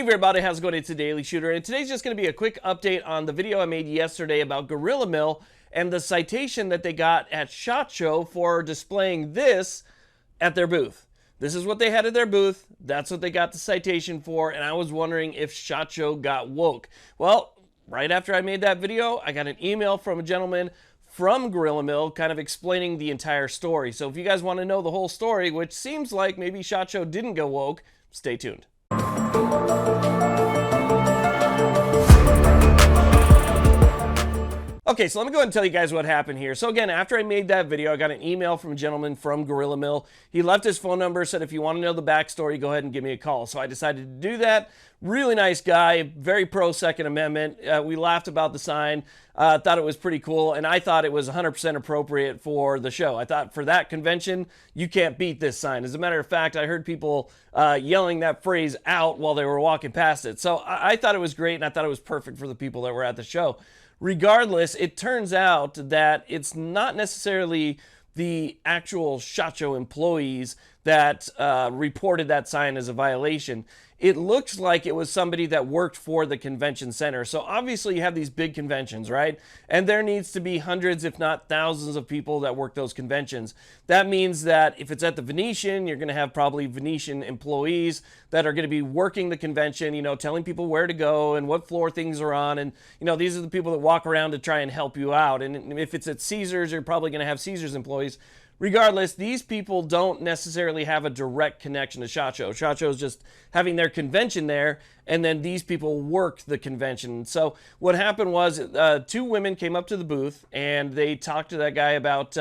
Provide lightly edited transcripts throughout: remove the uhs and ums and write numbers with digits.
everybody, how's it going? It's a Daily Shooter, and today's just going to be a quick update on the video I made yesterday about Gorilla Mill and the citation that they got at SHOT Show for displaying this at their booth. This is what they had at their booth. That's what they got the citation for, and I was wondering if SHOT Show got woke. Well, right after I made that video, I got an email from a gentleman from Gorilla Mill kind of explaining the entire story. So if you guys want to know the whole story, which seems like maybe SHOT Show didn't go woke, stay tuned. Okay, so let me go ahead and tell you guys what happened here. So again, after I made that video, I got an email from a gentleman from Gorilla Mill. He left his phone number, said if you want to know the backstory, go ahead and give me a call. So I decided to do that. Really nice guy, very pro Second Amendment. We laughed about the sign, thought it was pretty cool, and I thought it was 100% appropriate for the show. I thought for that convention, you can't beat this sign. As a matter of fact, I heard people yelling that phrase out while they were walking past it. So I thought it was great, and I thought it was perfect for the people that were at the show. Regardless, it turns out that it's not necessarily the actual SHOT Show employees that reported that sign as a violation. It looks like it was somebody that worked for the convention center. So obviously you have these big conventions, right? And there needs to be hundreds, if not thousands of people that work those conventions. That means that if it's at the Venetian, you're going to have probably Venetian employees that are going to be working the convention, you know, telling people where to go and what floor things are on. And, you know, these are the people that walk around to try and help you out. And if it's at Caesars, you're probably going to have Caesars employees. Regardless, these people don't necessarily have a direct connection to SHOT Show. SHOT Show is just having their convention there, and then these people work the convention. So what happened was two women came up to the booth, and they talked to that guy about,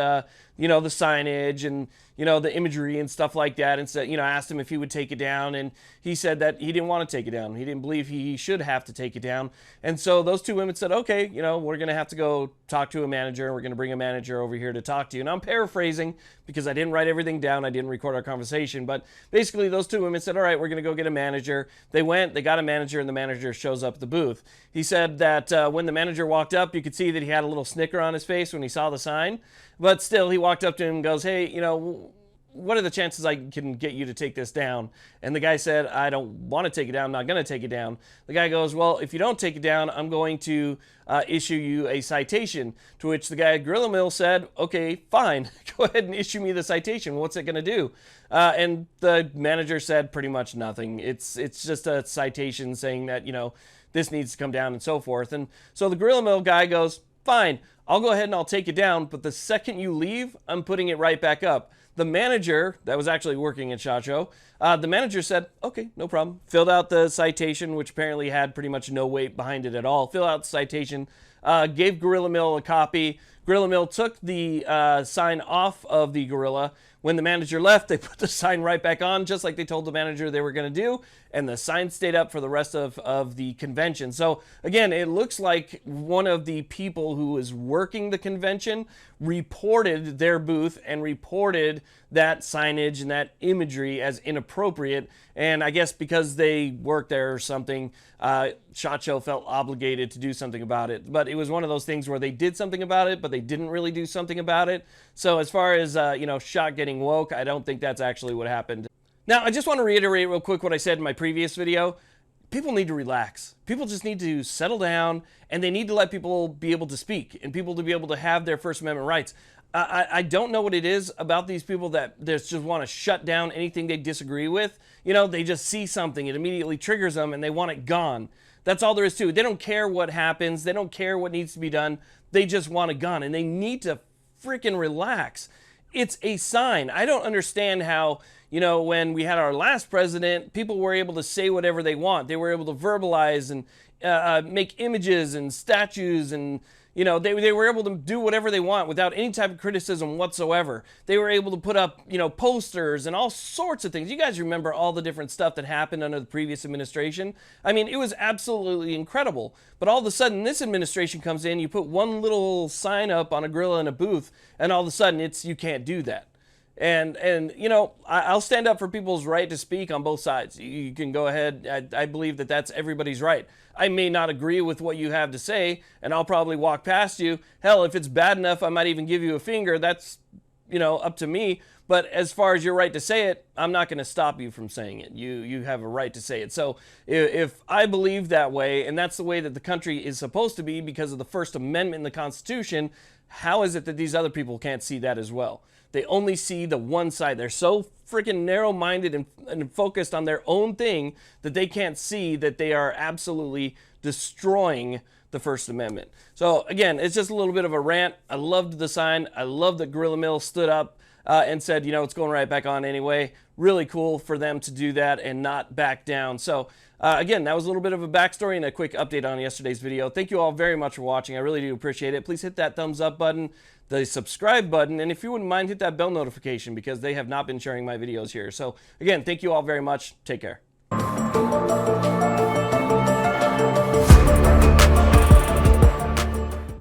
you know, the signage and, you know, the imagery and stuff like that, and said, you know, asked him if he would take it down, and he said that he didn't want to take it down. He didn't believe he should have to take it down. And so those two women said, okay, you know, we're going to have to go talk to a manager, and we're going to bring a manager over here to talk to you. And I'm paraphrasing because I didn't write everything down. I didn't record our conversation. But basically, those two women said, all right, we're going to go get a manager. They went, they got a manager, and the manager shows up at the booth. He said that when the manager walked up, you could see that he had a little snicker on his face when he saw the sign. But still, he walked up to him and goes, hey, you know, what are the chances I can get you to take this down? And the guy said, I don't want to take it down. I'm not going to take it down. The guy goes, well, if you don't take it down, I'm going to issue you a citation. To which the guy at Gorilla Mill said, okay, fine. Go ahead and issue me the citation. What's it going to do? And the manager said pretty much nothing. It's just a citation saying that, you know, this needs to come down and so forth. And so the Gorilla Mill guy goes, fine, I'll go ahead and I'll take it down. But the second you leave, I'm putting it right back up. The manager that was actually working at SHOT Show, the manager said, okay, no problem. Filled out the citation, which apparently had pretty much no weight behind it at all. Filled out the citation, gave Gorilla Mill a copy. Gorilla Mill took the sign off of the Gorilla. When the manager left, they put the sign right back on, just like they told the manager they were going to do, and the sign stayed up for the rest of the convention. So again, it looks like one of the people who was working the convention reported their booth and reported that signage and that imagery as inappropriate. And I guess because they worked there or something, SHOT Show felt obligated to do something about it. But it was one of those things where they did something about it, but they didn't really do something about it. So as far as, you know, SHOT getting woke, I don't think that's actually what happened. Now, I just want to reiterate real quick what I said in my previous video. People need to relax. People just need to settle down, and they need to let people be able to speak and people to be able to have their First Amendment rights. I don't know what it is about these people that just want to shut down anything they disagree with. You know, they just see something, it immediately triggers them, and they want it gone. That's all there is to it. They don't care what happens. They don't care what needs to be done. They just want it gone, and they need to freaking relax. It's a sign. I don't understand how, you know, when we had our last president, people were able to say whatever they want. They were able to verbalize and make images and statues, and, you know, they were able to do whatever they want without any type of criticism whatsoever. They were able to put up, you know, posters and all sorts of things. You guys remember all the different stuff that happened under the previous administration? I mean, it was absolutely incredible. But all of a sudden, this administration comes in, you put one little sign up on a gorilla in a booth, and all of a sudden, you can't do that. And you know, I'll stand up for people's right to speak on both sides. You can go ahead. I believe that that's everybody's right. I may not agree with what you have to say, and I'll probably walk past you. Hell, if it's bad enough, I might even give you a finger. That's, you know, up to me. But as far as your right to say it, I'm not going to stop you from saying it. You have a right to say it. So if I believe that way, and that's the way that the country is supposed to be because of the First Amendment in the Constitution, how is it that these other people can't see that as well? They only see the one side. They're so freaking narrow-minded and focused on their own thing that they can't see that they are absolutely destroying the First Amendment. So again, it's just a little bit of a rant. I loved the sign. I love that Gorilla Mill stood up and said, you know, it's going right back on anyway. Really cool for them to do that and not back down. So again, that was a little bit of a backstory and a quick update on yesterday's video. Thank you all very much for watching. I really do appreciate it. Please hit that thumbs up button, the subscribe button, and if you wouldn't mind, hit that bell notification because they have not been sharing my videos here. So again, thank you all very much. Take care.